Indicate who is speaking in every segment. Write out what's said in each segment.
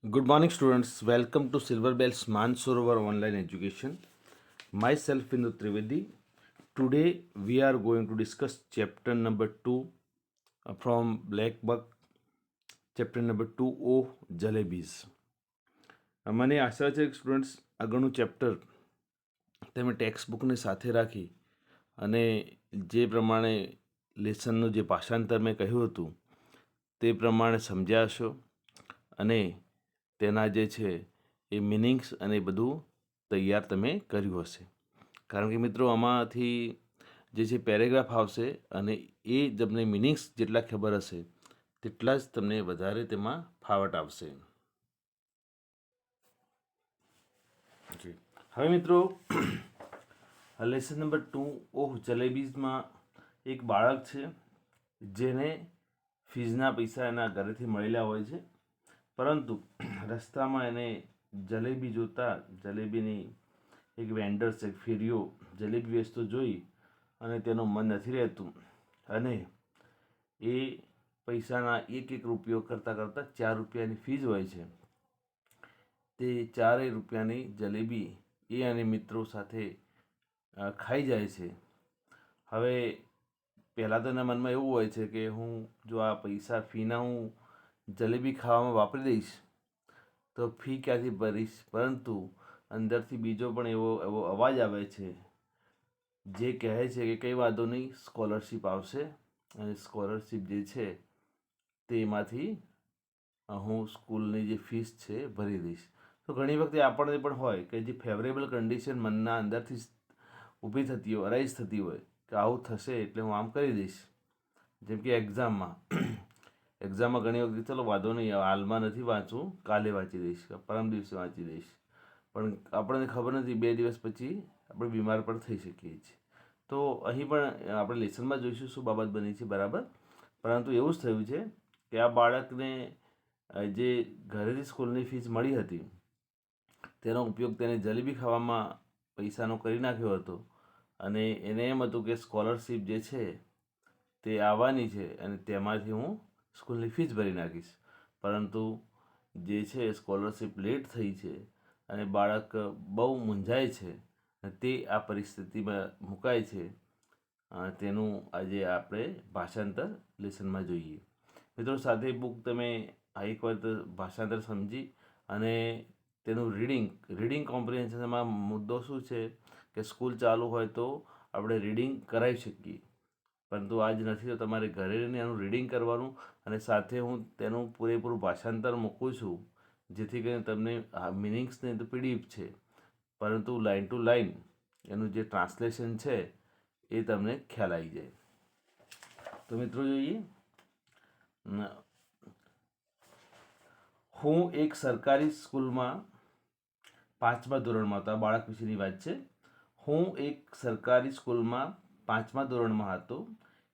Speaker 1: Good morning, students. Welcome to Silver Bells Mansarovar Online Education. Myself, Vinod Trivedi. Today, we are going to discuss chapter number 2 from Black Book, chapter number 2O Jalebis. મને આશા છે કે students આગળનું chapter તમે text બુકને સાથે રાખી અને જે પ્રમાણે લેસનનું જે ભાષાંતર મેં કહ્યું હતું તે પ્રમાણે સમજ્યા હશો અને તેના જે છે એ મિનિંગ્સ અને બધું તૈયાર તમે કર્યું હશે. કારણ કે મિત્રો આમાંથી જે છે પેરેગ્રાફ આવશે અને એ તમને મિનિંગ્સ જેટલા ખબર હશે તેટલા જ તમને વધારે તેમાં ફાવટ આવશે. હવે મિત્રો લેસન નંબર 2 ઓહ જલેબીઝમાં એક બાળક છે જેને ફીઝના પૈસા એના ઘરેથી મળેલા હોય છે, પરંતુ રસ્તામાં એને જલેબી જોતા જલેબીની એક વેન્ડર્સ એક ફેરીઓ જલેબી વેચતો જોઈ અને તેનું મન નથી રહેતું અને એ પૈસાના એક રૂપિયો કરતાં કરતાં 4 રૂપિયાની ફીઝ હોય છે. તે 4 રૂપિયાની જલેબી એ અને મિત્રો સાથે ખાઈ જાય છે. હવે પહેલાં તો એના મનમાં એવું હોય છે કે હું જો આ પૈસા ફીના હું જલેબી ખાવામાં વાપરી દઈશ તો ફી ક્યાંથી ભરીશ, પરંતુ અંદરથી બીજો પણ એવો અવાજ આવે છે જે કહે છે કે કંઈ વાંધો નહીં, સ્કોલરશિપ આવશે અને સ્કોલરશિપ જે છે તેમાંથી હું સ્કૂલની જે ફીસ છે ભરી દઈશ. તો ઘણી વખતે આપણને પણ હોય કે જે ફેવરેબલ કન્ડિશન મનના અંદરથી ઊભી થતી હોય, અરાઇઝ થતી હોય કે આવું થશે એટલે હું આમ કરી દઈશ. જેમ કે એક્ઝામમાં ઘણી વખતે ચલો વાંધો નહીં, હાલમાં નથી વાંચવું, કાલે વાંચી દઈશ, પરમ દિવસે વાંચી દઈશ, પણ આપણને ખબર નથી 2 દિવસ પછી આપણે બીમાર પણ થઈ શકીએ છીએ. તો અહીં પણ આપણે લેસનમાં જોઈશું શું બાબત બની છે, બરાબર. પરંતુ એવું જ થયું છે કે આ બાળકને જે ઘરેથી સ્કૂલની ફીસ મળી હતી તેનો ઉપયોગ તેને જલેબી ખાવામાં પૈસાનો કરી નાખ્યો હતો અને એને એમ હતું કે સ્કોલરશિપ જે છે તે આવવાની છે અને તેમાંથી હું સ્કૂલની ફીસ ભરી નાખીશ. પરંતુ જે છે સ્કોલરશિપ લેટ થઈ છે અને બાળક બહુ મૂંઝાય છે અને તે આ પરિસ્થિતિમાં મુકાય છે. તેનું આજે આપણે ભાષાંતર લેસનમાં જોઈએ. મિત્રો સાથે બુક તમે એકવાર ભાષાંતર સમજી અને તેનું રીડિંગ કોમ્પ્રિહેન્શનમાં મુદ્દો શું છે કે સ્કૂલ ચાલુ હોય તો આપણે રીડિંગ કરાવી શકીએ, પરંતુ આજ નથી તો તમારે ઘરે રહીને એનું રીડિંગ કરવાનું અને સાથે હું તેનું પૂરેપૂરું ભાષાંતર મૂકું છું જેથી કરીને તમને મિનિંગ્સને તો પીડીએફ છે, પરંતુ લાઇન ટુ લાઇન એનું જે ટ્રાન્સલેશન છે એ તમને ખ્યાલ આવી જાય. તો મિત્રો જોઈએ, હું એક સરકારી સ્કૂલમાં 5મા ધોરણમાં હતો. આ બાળક વિશેની વાત છે. હું એક સરકારી સ્કૂલમાં 5મા ધોરણમાં હતો.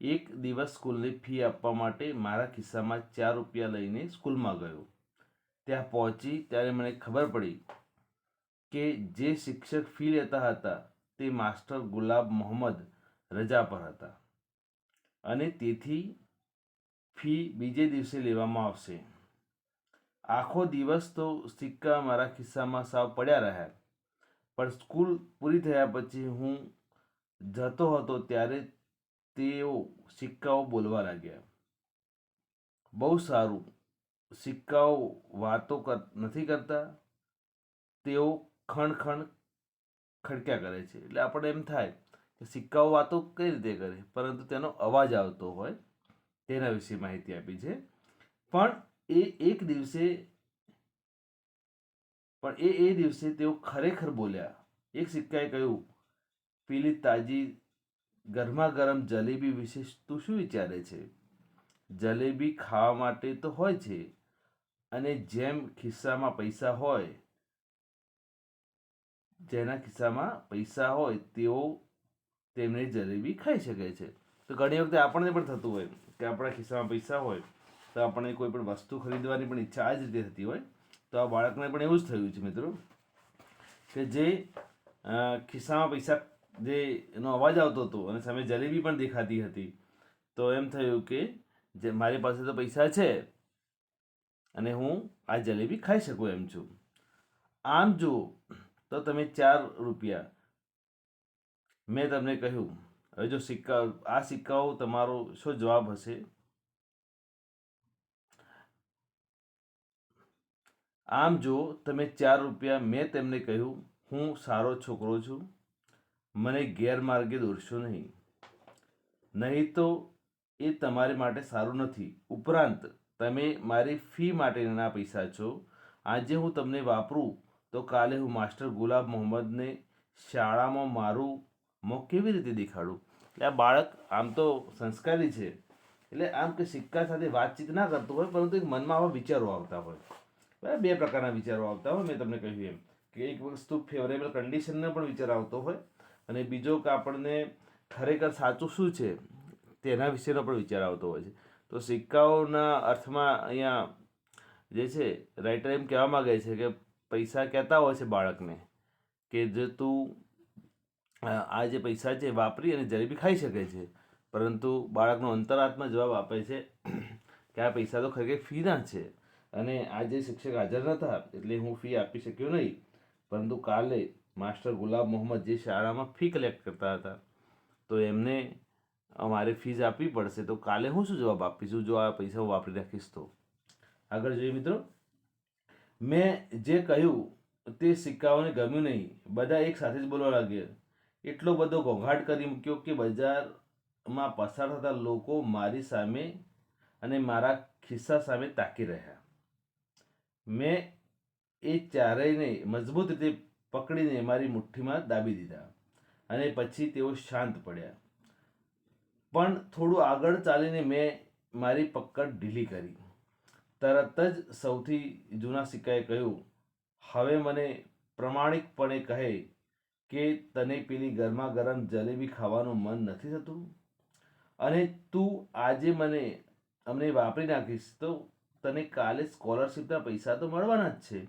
Speaker 1: એક દિવસ સ્કૂલની ફી આપવા માટે મારા ખિસ્સામાં 4 રૂપિયા લઈને સ્કૂલમાં ગયો. ત્યાં પહોંચી ત્યારે મને ખબર પડી કે જે શિક્ષક ફી લેતા હતા તે માસ્ટર ગુલાબ મોહમ્મદ રજા પર હતા અને તેથી ફી બીજે દિવસે લેવામાં આવશે. આખો દિવસ તો સિક્કા મારા ખિસ્સામાં સાવ પડ્યા રહ્યા, પણ સ્કૂલ પૂરી થયા પછી હું જતો હતો ત્યારે તેઓ સિક્કાઓ બોલવા લાગ્યા. બહુ સારું, સિક્કાઓ વાતો નથી કરતા, તેઓ ખણ ખડક્યા કરે છે. એટલે આપણે એમ થાય કે સિક્કાઓ વાતો કઈ રીતે કરે, પરંતુ તેનો અવાજ આવતો હોય તેના વિશે માહિતી આપી છે. પણ એ દિવસે તેઓ ખરેખર બોલ્યા. એક સિક્કાએ કહ્યું, પેલી તાજી ગરમા ગરમ જલેબી વિશે તું શું વિચારે છે? જલેબી ખાવા માટે તો હોય છે અને જેના ખિસ્સામાં પૈસા હોય તેઓ તેમને જલેબી ખાઈ શકે છે. તો ઘણી વખતે આપણને પણ થતું હોય કે આપણા ખિસ્સામાં પૈસા હોય તો આપણને કોઈ પણ વસ્તુ ખરીદવાની પણ ઈચ્છા આ જ રીતે થતી હોય. તો આ બાળકને પણ એવું જ થયું છે મિત્રો કે જે ખિસ્સામાં પૈસા જે એનો અવાજ આવતો હતો અને સામે જલેબી પણ દેખાતી હતી, તો એમ થયું કે જે મારી પાસે તો પૈસા છે અને હું આ જલેબી ખાઈ શકું એમ છું. આમ જુઓ તો તમે 4 રૂપિયા મેં તમને કહ્યું. હવે જો આ સિક્કાઓ તમારો શું જવાબ હશે? આમ જુઓ તમે 4 રૂપિયા મેં તેમને કહ્યું હું સારો છોકરો છું, મને ગેરમાર્ગે દોરશો નહીં, નહીં તો એ તમારી માટે સારું નથી. ઉપરાંત તમે મારી ફી માટેના પૈસા છો. આજે હું તમને વાપરું તો કાલે હું માસ્ટર ગુલાબ મોહમ્મદને શાળામાં મારું મોં કેવી રીતે દેખાડું? એટલે આ બાળક આમ તો સંસ્કારી છે, એટલે આમ કે સિક્કા સાથે વાતચીત ના કરતું હોય, પરંતુ એક મનમાં આવા વિચારો આવતા હોય. બરાબર, 2 પ્રકારના વિચારો આવતા હોય. મેં તમને કહ્યું એમ કે એક વસ્તુ ફેવરેબલ કન્ડિશનનો પણ વિચાર આવતો હોય, અને બીજો કે આપણને ખરેખર સાચું શું છે તેના વિશેનો પણ વિચાર આવતો હોય છે. તો સિક્કાઓના અર્થમાં અહીંયા જે છે રાઇટર એમ કહેવા માગે છે કે પૈસા કહેતા હોય છે બાળકને કે જો તું આ જે પૈસા છે વાપરી અને જલેબી ખાઈ શકે છે, પરંતુ બાળકનો અંતરાત્મા જવાબ આપે છે કે આ પૈસા તો ખરેખર ફીના છે, અને આજે શિક્ષક હાજર નહોતા એટલે હું ફી આપી શક્યો નહીં, પરંતુ કાલે માસ્ટર ગુલાબ મોહમ્મદ જે શાળામાં ફી કલેક્ટ કરતા હતા તો એમને અમારે ફીસ આપવી પડશે, તો કાલે હું શું જવાબ આપીશું જો આ પૈસા હું વાપરી રાખીશ તો? આગળ જોઈએ મિત્રો. મેં જે કહ્યું તે સિક્કાઓને ગમ્યું નહીં. બધા એક સાથે જ બોલવા લાગ્યા. એટલો બધો ઘોંઘાટ કરી મૂક્યો કે બજારમાં પસાર થતા લોકો મારી સામે અને મારા ખિસ્સા સામે તાકી રહ્યા. મેં એ ચારેયને મજબૂત રીતે પકડીને મારી મુઠ્ઠીમાં દાબી દીધા, અને પછી તેઓ શાંત પડ્યા. પણ થોડું આગળ ચાલીને મેં મારી પકડ ઢીલી કરી. તરત જ સૌથી જૂના સિક્કાએ કહ્યું, હવે મને પ્રમાણિકપણે કહે કે તને પેલી ગરમા ગરમ જલેબી ખાવાનું મન નથી થતું, અને તું આજે અમને વાપરી નાખીશ તો તને કાલે સ્કોલરશીપના પૈસા તો મળવાના જ છે.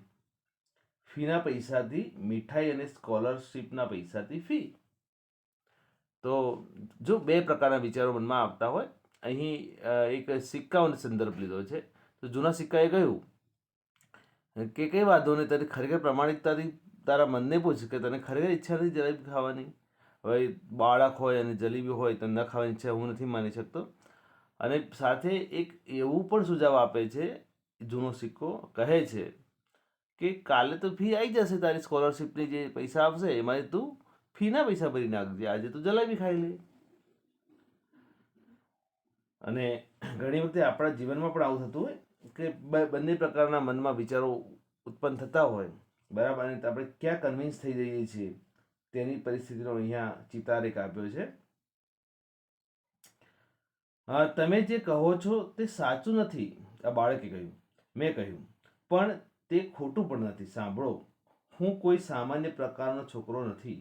Speaker 1: ફીના પૈસાથી મીઠાઈ અને સ્કોલરશીપના પૈસાથી ફી. તો જો 2 પ્રકારના વિચારો મનમાં આવતા હોય. અહીં એક સિક્કાઓનો સંદર્ભ લીધો છે. તો જૂના સિક્કાએ કહ્યું કે કંઈ વાંધો નહીં, તને ખરેખર પ્રમાણિકતાથી તારા મનને પૂછ કે તને ખરેખર ઈચ્છા નથી જલેબી ખાવાની. હવે બાળક હોય અને જલેબી હોય તો ન ખાવાની ઈચ્છા હું નથી માની શકતો. અને સાથે એક એવું પણ સુઝાવ આપે છે જૂનો સિક્કો, કહે છે કે કાલે તો ફી આવી જશે, તારી સ્કોલરશીપની જે પૈસા આવશે એમાંથી તું ફીના પૈસા ભરી નાખજે, આજે તું જલેબી ખાઈ લે. અને ઘણી વખતે આપણા જીવનમાં પણ આવું થતું હોય કે બંને પ્રકારના મનમાં વિચારો ઉત્પન્ન થતા હોય, બરાબર, અને આપણે ક્યાં કન્વિન્સ થઈ જઈએ છીએ તેની પરિસ્થિતિનો અહીંયા ચિતાર એક આપ્યો છે. તમે જે કહો છો તે સાચું નથી, આ બાળકે કહ્યું. મેં કહ્યું, પણ તે ખોટું પણ નથી. સાંભળો, હું કોઈ સામાન્ય પ્રકારનો છોકરો નથી.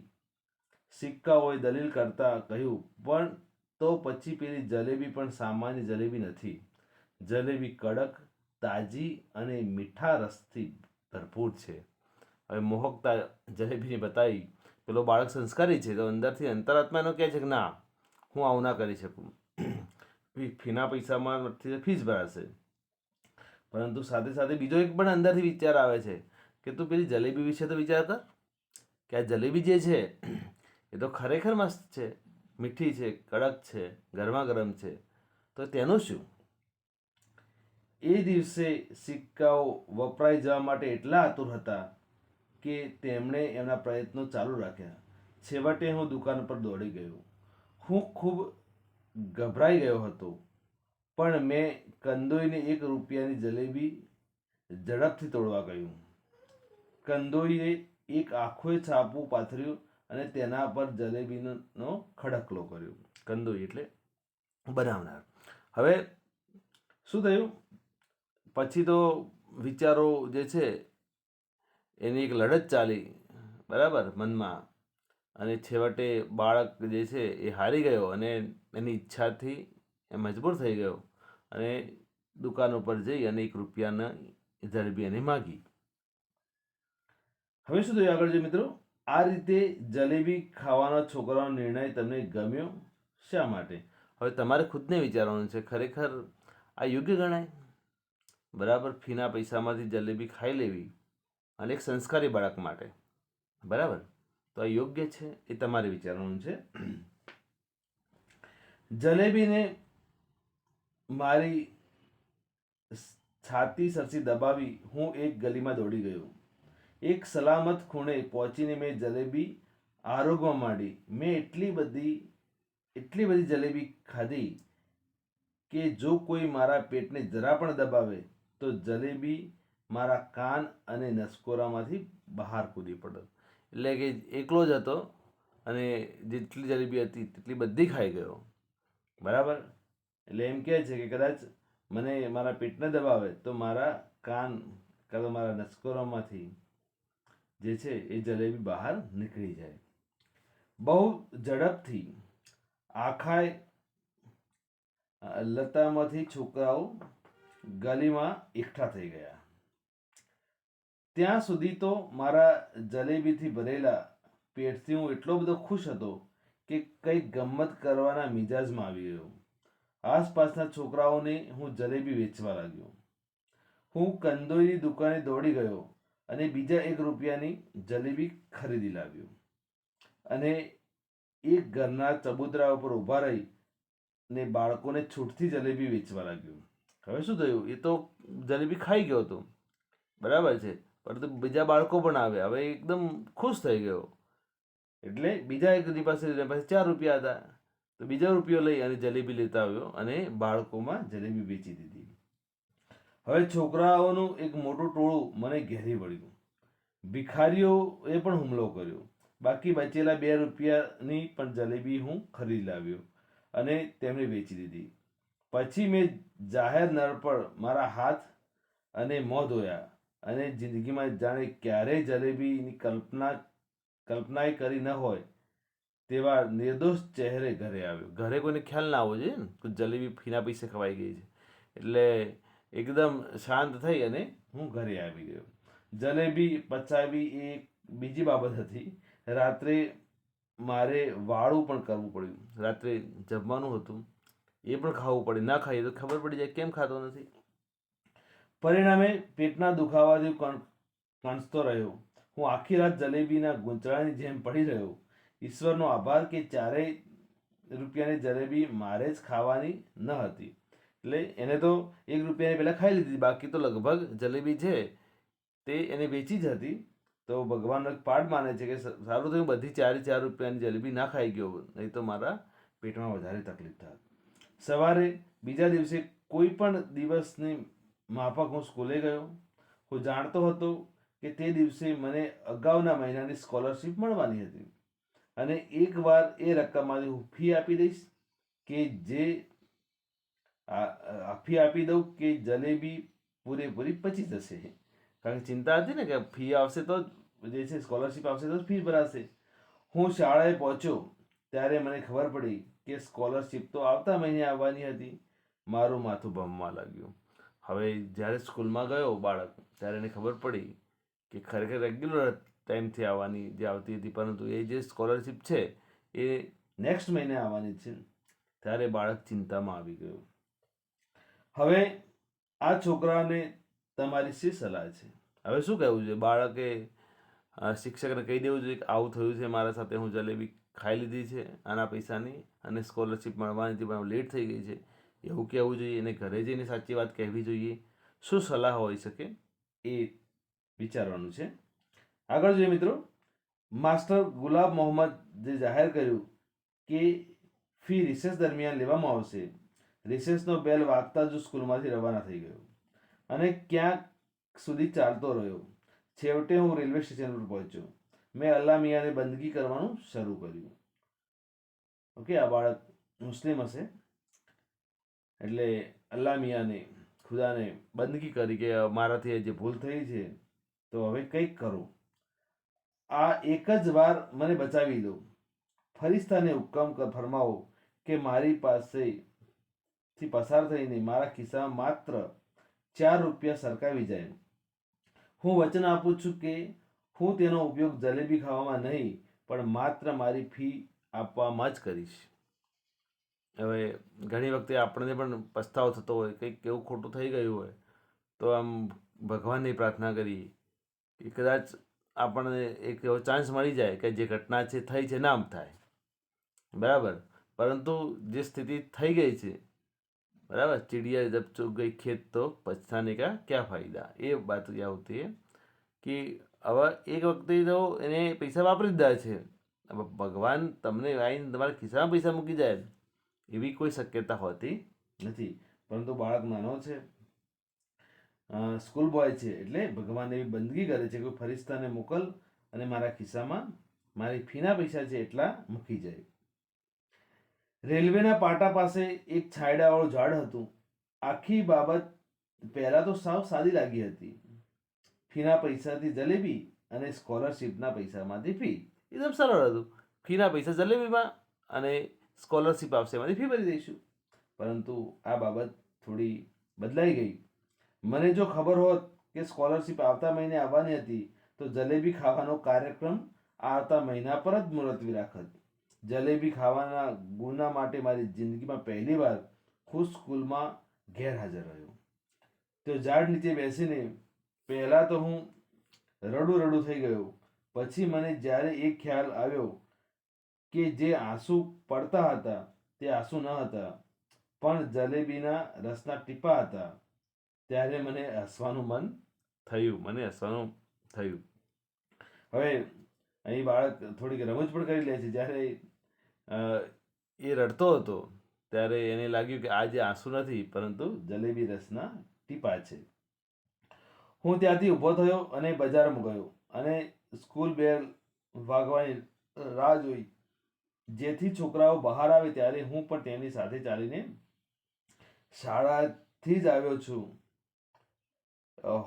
Speaker 1: સિક્કાઓએ દલીલ કરતા કહ્યું, પણ તો પછી પેલી જલેબી પણ સામાન્ય જલેબી નથી. જલેબી કડક, તાજી અને મીઠા રસથી ભરપૂર છે. હવે મોહકતા જલેબીને બતાવી. પેલો બાળક સંસ્કારી છે તો અંદરથી અંતરાત્માનો કહે છે કે ના, હું આવું ના કરી શકું. ફીના પૈસામાં ફીસ ભરાશે, પરંતુ સાથે સાથે બીજો એક પણ અંદરથી વિચાર આવે છે કે તું પેલી જલેબી વિશે તો વિચાર કર કે આ જલેબી જે છે એ તો ખરેખર મસ્ત છે, મીઠી છે, કડક છે, ગરમા ગરમ છે, તો તેનું શું? એ દિવસે સિક્કાઓ વપરાઈ જવા માટે એટલા આતુર હતા કે તેમણે એમના પ્રયત્નો ચાલુ રાખ્યા. છેવટે હું દુકાન પર દોડી ગયો. હું ખૂબ ગભરાઈ ગયો હતો, પણ મેં કંદોઈને 1 રૂપિયાની જલેબી ઝડપથી તોડવા કહ્યું. કંદોઈએ એક આખું છાપું પાથર્યું અને તેના પર જલેબીનો ખડકલો કર્યો. કંદોઈ એટલે બનાવનાર. હવે શું થયું? પછી તો વિચારો જે છે એની એક લડત ચાલી, બરાબર, મનમાં, અને છેવટે બાળક જે છે એ હારી ગયો અને એની ઈચ્છાથી એ મજબૂર થઈ ગયો અને દુકાન ઉપર જઈ અને 1 રૂપિયાના જલેબી એને માગી. હવે શું થયું આગળ જોઈએ મિત્રો? આ રીતે જલેબી ખાવાનો છોકરાનો નિર્ણય તમને ગમ્યો? શા માટે? હવે તમારે ખુદને વિચારવાનું છે, ખરેખર આ યોગ્ય ગણાય? બરાબર, ફીના પૈસામાંથી જલેબી ખાઈ લેવી અને એક સંસ્કારી બાળક માટે, બરાબર, તો આ યોગ્ય છે એ તમારે વિચારવાનું છે. જલેબીને મારી છાતી સરસી દબાવી હું એક ગલીમાં દોડી ગયો. એક સલામત ખૂણે પહોંચીને મેં જલેબી આરોગવા માંડી. મેં એટલી બધી જલેબી ખાધી કે જો કોઈ મારા પેટને જરા પણ દબાવે તો જલેબી મારા કાન અને નસકોરામાંથી બહાર કૂદી પડે. એટલે કે એકલો જ હતો અને જેટલી જલેબી હતી તેટલી બધી ખાઈ ગયો, બરાબર. એટલે એમ કહે છે કે કદાચ મને મારા પેટને દબાવે તો મારા કાન કાં તો મારા નસકોરામાંથી જે છે એ જલેબી બહાર નીકળી જાય. બહુ ઝડપથી આખાય લતામાંથી છોકરાઓ ગલીમાં એકઠા થઈ ગયા. ત્યાં સુધી તો મારા જલેબીથી ભરેલા પેટથી હું એટલો બધો ખુશ હતો કે કંઈક ગમ્મત કરવાના મિજાજમાં આવી ગયો. આસપાસના છોકરાઓને હું જલેબી વેચવા લાગ્યો. હું કંદોઈની દુકાને દોડી ગયો અને બીજા 1 રૂપિયાની જલેબી ખરીદી લાવ્યો અને એક ઘરના ચબૂતરા ઉપર ઊભા રહી ને બાળકોને છૂટથી જલેબી વેચવા લાગ્યો. હવે શું થયું? એ તો જલેબી ખાઈ ગયો હતો, બરાબર છે, પરંતુ બીજા બાળકો પણ આવ્યા. હવે એકદમ ખુશ થઈ ગયો. એટલે બીજા એકની પાસે 4 રૂપિયા હતા, તો બીજો રૂપિયો લઈ અને જલેબી લેતા આવ્યો અને બાળકોમાં જલેબી વેચી દીધી. હવે છોકરાઓનું એક મોટું ટોળું મને ઘેરી વળ્યું. ભિખારીઓએ પણ હુમલો કર્યો. બાકી બચેલા 2 રૂપિયાની પણ જલેબી હું ખરીદી લાવ્યો અને તેમને વેચી દીધી. પછી મેં જાહેર નળ પર મારા હાથ અને મોં ધોયા અને જિંદગીમાં જાણે ક્યારેય જલેબીની કલ્પનાએ કરી ન હોય તેવા નિર્દોષ ચહેરે ઘરે આવ્યો. ઘરે કોઈને ખ્યાલ ના આવવો જોઈએ ને કે જલેબી ફીના પૈસે ખવાઈ ગઈ છે. એટલે એકદમ શાંત થઈ અને હું ઘરે આવી ગયો. જલેબી પચાવી એ એક બીજી બાબત હતી. રાત્રે મારે વાળું પણ કરવું પડ્યું. રાત્રે જમવાનું હતું એ પણ ખાવું પડે. ના ખાઈએ તો ખબર પડી જાય કેમ ખાતો નથી. પરિણામે પેટના દુખાવાથી કણસતો રહ્યો. હું આખી રાત જલેબીના ગૂંચળાની જેમ પડી રહ્યો. ઈશ્વરનો આભાર કે 4 રૂપિયાની જલેબી મારે જ ખાવાની ન હતી. એટલે એને તો 1 રૂપિયાની પહેલાં ખાઈ લીધી, બાકી તો લગભગ જલેબી છે તે એને વેચી જ હતી. તો ભગવાનનો એક પાઠ માને છે કે સારું થયું બધી 4 રૂપિયાની જલેબી ના ખાઈ ગયો, નહીં તો મારા પેટમાં વધારે તકલીફ થાત. સવારે બીજા દિવસે કોઈ પણ દિવસની માફક હું સ્કૂલે ગયો. હું જાણતો હતો કે તે દિવસે મને અગાઉના મહિનાની સ્કોલરશીપ મળવાની હતી અને એકવાર એ રકમમાંથી હું ફી આપી દઈશ કે ફી આપી દઉં કે જલેબી પૂરેપૂરી પચી જશે. કારણ કે ચિંતા હતી ને કે ફી આવશે તો જે છે સ્કોલરશીપ આવશે તો ફી ભરાશે. હું શાળાએ પહોંચ્યો ત્યારે મને ખબર પડી કે સ્કોલરશીપ તો આવતા મહિને આવવાની હતી. મારું માથું ભમવા લાગ્યું. હવે જ્યારે સ્કૂલમાં ગયો બાળક ત્યારે એને ખબર પડી કે ખરેખર રેગ્યુલર ટાઈમથી આવવાની જે આવતી હતી, પરંતુ એ જે સ્કોલરશીપ છે એ નેક્સ્ટ મહિને આવવાની છે. ત્યારે બાળક ચિંતામાં આવી ગયું. હવે આ છોકરાને તમારી શી સલાહ છે? હવે શું કહેવું જોઈએ? બાળકે શિક્ષકને કહી દેવું જોઈએ કે આવું થયું છે મારા સાથે, હું જલેબી ખાઈ લીધી છે આના પૈસાની અને સ્કોલરશીપ મળવાની હતી પણ લેટ થઈ ગઈ છે, એવું કહેવું જોઈએ? એને ઘરે જઈને સાચી વાત કહેવી જોઈએ? શું સલાહ હોઈ શકે એ વિચારવાનું છે. આગળ જોઈએ મિત્રો. માસ્ટર ગુલાબ મોહમ્મદ જે જાહેર કર્યું કે ફી રિસેસ દરમિયાન લેવામાં આવશે. રિસેસનો બેલ વાગતા જ સ્કૂલમાંથી રવાના થઈ ગયો અને ક્યાંક સુધી ચાલતો રહ્યો. છેવટે હું રેલવે સ્ટેશન પર પહોંચ્યો. મેં અલ્લાહ મિયાંને બંદગી કરવાનું શરૂ કર્યું. ઓકે, આ બાળક મુસ્લિમ હશે એટલે અલ્લાહ મિયાંને, ખુદાને બંદગી કરી કે મારાથી જે ભૂલ થઈ છે તો હવે કંઈક કરું. આ એક જ વાર મને બચાવી દો. ફરિશ્તાને હુકમ ફરમાવો કે મારી પાસેથી પસાર થઈને મારા ખિસ્સામાં માત્ર 4 રૂપિયા સરકાવી જાય. હું વચન આપું છું કે હું તેનો ઉપયોગ જલેબી ખાવામાં નહીં પણ માત્ર મારી ફી આપવામાં જ કરીશ. હવે ઘણી વખતે આપણને પણ પસ્તાવો થતો હોય, કંઈક એવું ખોટું થઈ ગયું હોય તો આમ ભગવાનની પ્રાર્થના કરી કે કદાચ આપણને એક એવો ચાન્સ મળી જાય કે જે ઘટના છે થઈ છે ના થાય, બરાબર. પરંતુ જે સ્થિતિ થઈ ગઈ છે, બરાબર, ચીડિયા જબ ચૂક ગઈ ખેત તો પછતાને કા ક્યાં ફાયદા, એ વાત ક્યાં હોતી है કે હવે એક વખતે તો એને પૈસા વાપરી જ દીધા છે. હવે ભગવાન તમને આવીને તમારા ખિસ્સામાં પૈસા મૂકી જાય એવી કોઈ શક્યતા હોતી નથી. પરંતુ બાળક નાનો છે, સ્કૂલ બોય છે, એટલે ભગવાન એવી બંદગી કરે છે કે ફરિશ્તાને મોકલ અને મારા ખિસ્સામાં મારી ફીના પૈસા છે એટલા મૂકી જાય. રેલવેના પાટા પાસે એક છાંયડાવાળું ઝાડ હતું. આખી બાબત પહેલાં તો સાવ સાદી લાગી હતી. ફીના પૈસાથી જલેબી અને સ્કોલરશીપના પૈસામાંથી ફી. એકદમ સરળ હતું. ફીના પૈસા જલેબીમાં અને સ્કોલરશીપ આવશે એમાંથી ફી ભરી દઈશું. પરંતુ આ બાબત થોડી બદલાઈ ગઈ. મને જો ખબર હોત કે સ્કોલરશીપ આવતા મહિને આવવાની હતી તો જલેબી ખાવાનો કાર્યક્રમ આવતા મહિના પર જ મુલતવી રાખત. જલેબી ખાવાના ગુના માટે મારી જિંદગીમાં પહેલી વાર હું સ્કૂલમાં ગેરહાજર રહ્યો. તો ઝાડ નીચે બેસીને પહેલાં તો હું રડું થઈ ગયો. પછી મને જ્યારે એક ખ્યાલ આવ્યો કે જે આંસુ પડતા હતા તે આંસુ ન હતા પણ જલેબીના રસના ટીપા હતા, ત્યારે મને હસવાનું મન થયું. હવે અહીં બાળક થોડીક રમૂજ પણ કરી લે છે. જ્યારે એ રડતો હતો ત્યારે એને લાગ્યું કે આ જે આંસુ નથી પરંતુ જલેબી રસના ટીપા છે. હું ત્યાંથી ઊભો થયો અને બજારમાં ગયો અને સ્કૂલ બેલ વાગવાની રાહ જોઈ, જેથી છોકરાઓ બહાર આવે ત્યારે હું પણ તેની સાથે ચાલીને શાળાથી જ આવ્યો છું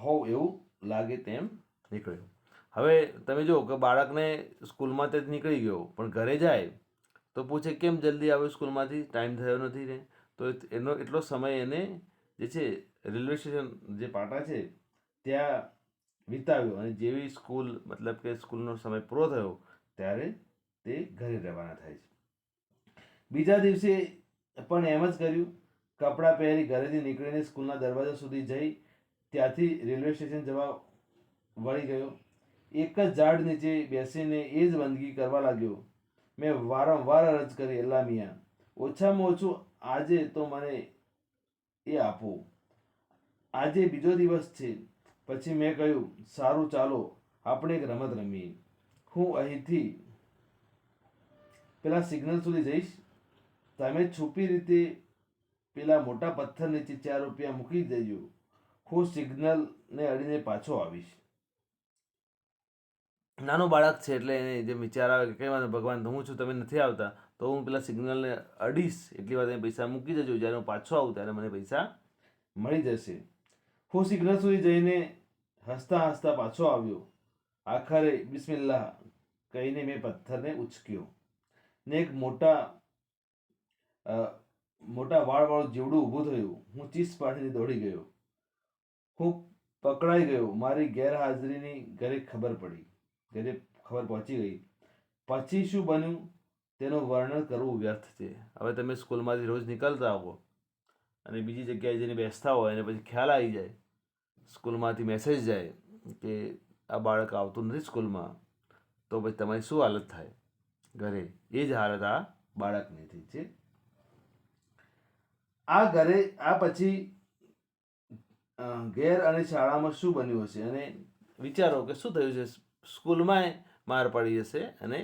Speaker 1: હોવ એવું લાગે તેમ નીકળ્યો. હવે તમે જુઓ કે બાળકને સ્કૂલમાં તે નીકળી ગયો પણ ઘરે જાય તો પૂછે કેમ જલ્દી આવ્યો સ્કૂલમાંથી, ટાઈમ થયો નથી ને. તો એનો એટલો સમય એને જે છે રેલવે સ્ટેશન જે પાટા છે ત્યાં વિતાવ્યો અને જેવી સ્કૂલ મતલબ કે સ્કૂલનો સમય પૂરો થયો ત્યારે તે ઘરે રવાના થાય છે. બીજા દિવસે પણ એમ જ કર્યું. કપડાં પહેરી ઘરેથી નીકળીને સ્કૂલના દરવાજા સુધી જઈ ત્યાંથી રેલવે સ્ટેશન જવા વળી ગયો. એક જ ઝાડ નીચે બેસીને એ જ બંદગી કરવા લાગ્યો. મેં વારંવાર અરજ કરી, અલ્લા મિયાં, ઓછામાં ઓછું આજે તો મને એ આપો. આજે બીજો દિવસ છે. પછી મેં કહ્યું, સારું, ચાલો આપણે એક રમત રમીએ. હું અહીંથી પેલા સિગ્નલ સુધી જઈશ. તમે છુપી રીતે પેલા મોટા પથ્થર નીચે 4 રૂપિયા મૂકી દેજો. હું સિગ્નલને અડીને પાછો આવીશ. નાનું બાળક છે એટલે એને જે વિચાર આવે કે કંઈ વાંધો ભગવાન, હું છું, તમે નથી આવતા તો હું પેલા સિગ્નલને અડીશ, એટલી વાર તમે પૈસા મૂકી દેજો. જ્યારે હું પાછો આવું ત્યારે મને પૈસા મળી જશે. હું સિગ્નલ સુધી જઈને હસતા પાછો આવ્યો. આખરે બિસ્મિલ્લાહ કહીને મેં પથ્થરને ઉચક્યો ને એક મોટા વાળવાળું જીવડું ઊભું થયું. હું ચીસ પાડીને દોડી ગયો. હું પકડાઈ ગયો. મારી ગેરહાજરીની ઘરે ખબર પહોંચી ગઈ. પછી શું બન્યું તેનું વર્ણન કરવું વ્યર્થ છે. હવે તમે સ્કૂલમાંથી રોજ નીકળતા હો અને બીજી જગ્યાએ જઈને બેસતા હોય અને પછી ખ્યાલ આવી જાય, સ્કૂલમાંથી મેસેજ જાય કે આ બાળક આવતું નથી સ્કૂલમાં, તો પછી તમારી શું હાલત થાય ઘરે? એ જ હાલત આ બાળકની થઈ છે. આ પછી ઘેર અને શાળામાં શું બન્યું હશે અને વિચારો કે શું થયું છે. સ્કૂલમાં માર પડી હશે અને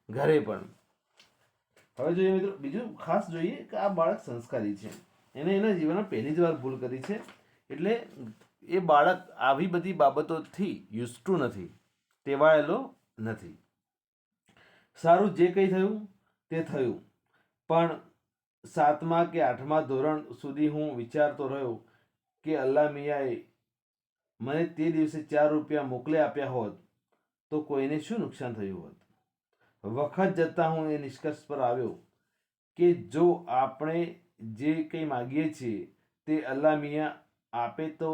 Speaker 1: ઘરે પણ. હવે જોઈએ મિત્રો, બીજું ખાસ જોઈએ કે આ બાળક સંસ્કારી છે. એને એના જીવનમાં પહેલી જ વાર ભૂલ કરી છે. એટલે એ બાળક આવી બધી બાબતોથી યુઝ ટુ નથી, ટેવાયેલો નથી. સારું, જે કંઈ થયું તે થયું. પણ 7મા કે 8મા ધોરણ સુધી હું વિચારતો રહ્યો કે અલ્લા મિયાંએ મને તે દિવસે 4 રૂપિયા મોકલી આપ્યા હોત તો કોઈને શું નુકસાન થયું હોત. વખત જતાં હું એ નિષ્કર્ષ પર આવ્યો કે જો આપણે જે કંઈ માગીએ છીએ તે અલ્લા મિયાં આપે તો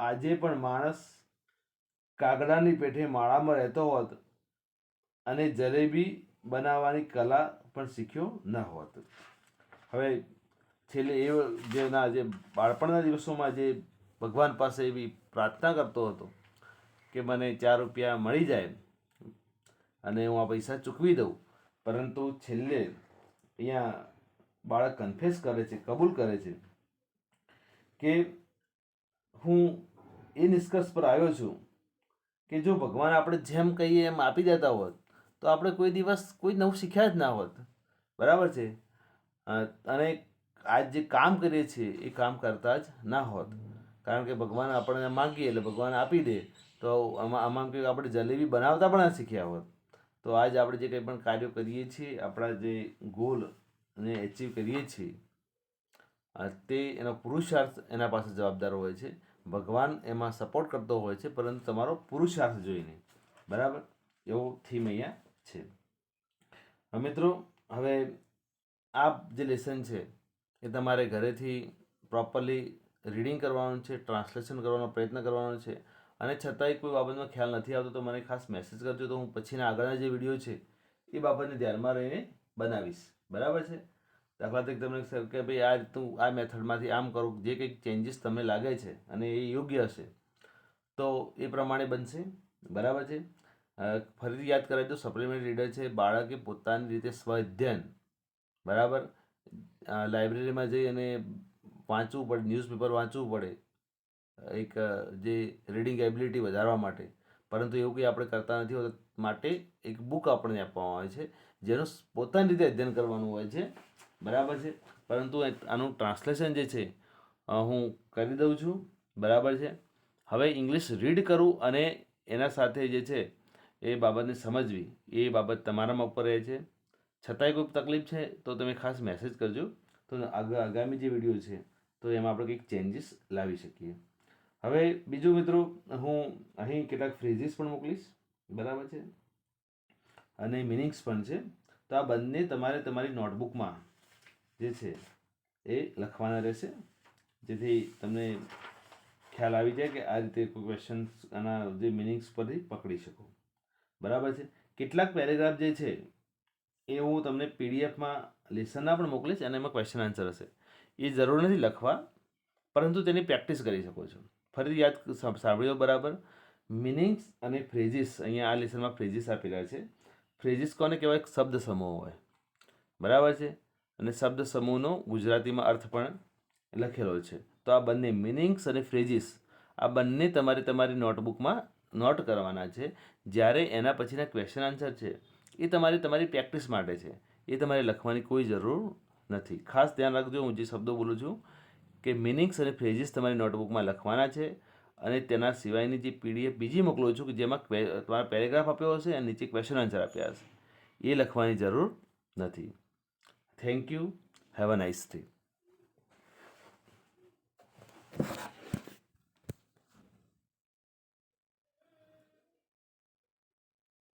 Speaker 1: આજે પણ માણસ કાગડાની પેઠે માળામાં રહેતો હોત અને જલેબી બનાવવાની કલા પણ શીખ્યો ન હોત. હવે છેલ્લે જે બાળપણના દિવસોમાં જે ભગવાન પાસે એવી પ્રાર્થના કરતો હતો કે મને 4 રૂપિયા મળી જાય અને હું આ પૈસા ચૂકવી દઉં, પરંતુ છેલ્લે અહીંયા બાળક કન્ફેસ કરે છે, કબૂલ કરે છે કે હું એ નિષ્કર્ષ પર આવ્યો છું કે જો ભગવાન આપણે જેમ કહીએ એમ આપી દેતા હોત તો આપણે કોઈ દિવસ કોઈ નવું શીખ્યા જ ના હોત. બરાબર છે. અને આજ જે કામ કરીએ છીએ એ કામ કરતા જ ના હોત, કારણ કે ભગવાન આપણને માંગીએ એટલે ભગવાન આપી દે. તો આમાં કંઈક આપણે જલેબી બનાવતા પણ ના શીખ્યા હોત. તો આજ આપણે જે કંઈ પણ કાર્યો કરીએ છીએ, આપણા જે ગોલને એચીવ કરીએ છીએ, તે એનો પુરુષાર્થ એના પાસે જવાબદાર હોય છે. ભગવાન એમાં સપોર્ટ કરતો હોય છે, પરંતુ તમારો પુરુષાર્થ જોઈને. બરાબર, એવો થીમ અહીંયા છે. મિત્રો, હવે આ જે લેસન છે એ તમારે ઘરેથી પ્રોપરલી રીડિંગ કરવાનું છે, ટ્રાન્સલેશન કરવાનો પ્રયત્ન કરવાનો છે. અને છતાંય કોઈ બાબતનો ખ્યાલ નથી આવતો તો મને ખાસ મેસેજ કરજો, તો હું પછીના આગળના જે વિડીયો છે એ બાબતને ધ્યાનમાં રહીને બનાવીશ. બરાબર છે. દાખલા તરીકે તમને સર કે ભાઈ આ રીતનું આ મેથડમાંથી આમ કરું, જે કંઈક ચેન્જીસ તમને લાગે છે અને એ યોગ્ય હશે તો એ પ્રમાણે બનશે. બરાબર છે. ફરીથી યાદ કરાવી દો, સપ્લિમેન્ટરી રીડર છે બાળકે પોતાની રીતે સ્વઅધ્યયન, બરાબર, લાઇબ્રેરીમાં જઈ અને વાંચવું પડે, ન્યૂઝપેપર વાંચવું પડે એક જે રીડિંગ એબિલિટી વધારવા માટે, પરંતુ એવું કંઈ આપણે કરતા નથી હોતા. માટે એક બુક આપણને આપવામાં આવે છે જેનું પોતાની રીતે અધ્યયન કરવાનું હોય છે. બરાબર છે. પરંતુ આનું ટ્રાન્સલેશન જે છે હું કરી દઉં છું. બરાબર છે. હવે ઇંગ્લિશ રીડ કરું અને એના સાથે જે છે એ બાબતને સમજવી, એ બાબત તમારામાં ઉપર રહે છે. છતાંય કોઈ તકલીફ છે તો તમે ખાસ મેસેજ કરજો, તો આગામી જે વિડીયો છે તો એમાં આપણે કંઈક ચેન્જીસ લાવી શકીએ. હવે બીજું મિત્રો, હું અહીં કેટલાક ફ્રેઝીસ પણ મોકલીશ. બરાબર છે. અને મિનિંગ્સ પણ છે. તો આ બંને તમારે તમારી નોટબુકમાં જે છે એ લખવાના રહેશે, જેથી તમને ખ્યાલ આવી જાય કે આ રીતે કોઈ ક્વેશ્ચન આના જે મિનિંગ્સ પરથી પકડી શકો. બરાબર છે. કેટલાક પેરેગ્રાફ જે છે એ હું તમને પીડીએફમાં લેસનના પણ મોકલીશ અને એમાં ક્વેશ્ચન આન્સર હશે. એ જરૂર નથી લખવા, પરંતુ તેની પ્રેક્ટિસ કરી શકો છો. ફરી યાદ સાંભળ્યો બરાબર. મિનિંગ્સ અને ફ્રેઝીસ, અહીંયા આ લેસનમાં ફ્રેઝીસ આપેલા છે. ફ્રેઝીસ કોને કહેવાય? શબ્દ સમૂહ હોય. બરાબર છે. અને શબ્દ સમૂહનો ગુજરાતીમાં અર્થ પણ લખેલો છે. તો આ બંને મિનિંગ્સ અને ફ્રેઝીસ, આ બંને તમારે તમારી નોટબુકમાં નોટ કરવાના છે. જ્યારે એના પછીના ક્વેશ્ચન આન્સર છે એ તમારી પ્રેક્ટિસ માટે છે, એ તમારે લખવાની કોઈ જરૂર નથી. ખાસ ધ્યાન રાખજો, હું જે શબ્દો બોલું છું કે મિનિંગ્સ અને ફ્રેઝીસ તમારી નોટબુકમાં લખવાના છે. અને તેના સિવાયની જે પીડીએફ બીજી મોકલું છું કે જેમાં તમારા પેરેગ્રાફ આપ્યો હશે અને નીચે ક્વેશ્ચન આન્સર આપ્યા હશે, એ લખવાની જરૂર નથી. Thank you. Have a nice day.